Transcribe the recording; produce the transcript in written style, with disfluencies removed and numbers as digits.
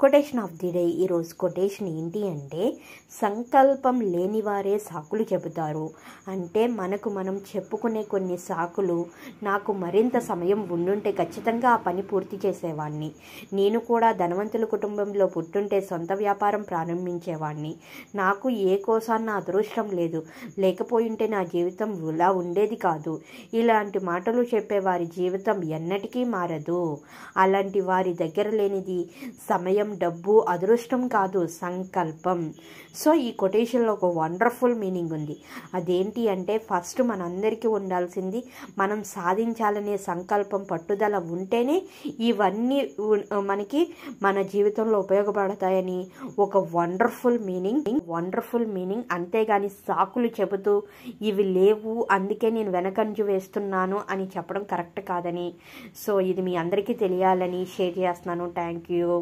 Quotation of the day. ఈరోజు quotation ఏంటి అంటే, సంకల్పం లేని వారే సాకులు చెబుతారు. అంటే మనకు మనం చెప్పుకునే కొన్ని సాకులు, నాకు మరింత సమయం ఉండుంటే ఖచ్చితంగా ఆ పని పూర్తి చేసేవాడిని, నేను కూడా ధనవంతుల కుటుంబంలో పుట్టుంటే సొంత వ్యాపారం ప్రారంభించేవాడిని, నాకు ఏ కోసాన్న అదృష్టం లేదు, లేకపోయింటే నా జీవితం ఇలా ఉండేది కాదు, ఇలాంటి మాటలు చెప్పే వారి జీవితం ఎన్నటికీ మారదు. అలాంటి వారి దగ్గర లేనిది సమయం, డబ్బు, అదృష్టం కాదు, సంకల్పం. సో ఈ కొటేషన్లో ఒక వండర్ఫుల్ మీనింగ్ ఉంది. అదేంటి అంటే, ఫస్ట్ మనందరికీ ఉండాల్సింది మనం సాధించాలనే సంకల్పం, పట్టుదల ఉంటేనే ఇవన్నీ మనకి మన జీవితంలో ఉపయోగపడతాయని ఒక వండర్ఫుల్ మీనింగ్. అంతేగాని సాకులు చెబుతూ ఇవి లేవు అందుకే నేను వెనకంజు వేస్తున్నాను అని చెప్పడం కరెక్ట్ కాదని, సో ఇది మీ అందరికీ తెలియాలని షేర్ చేస్తున్నాను. Thank you.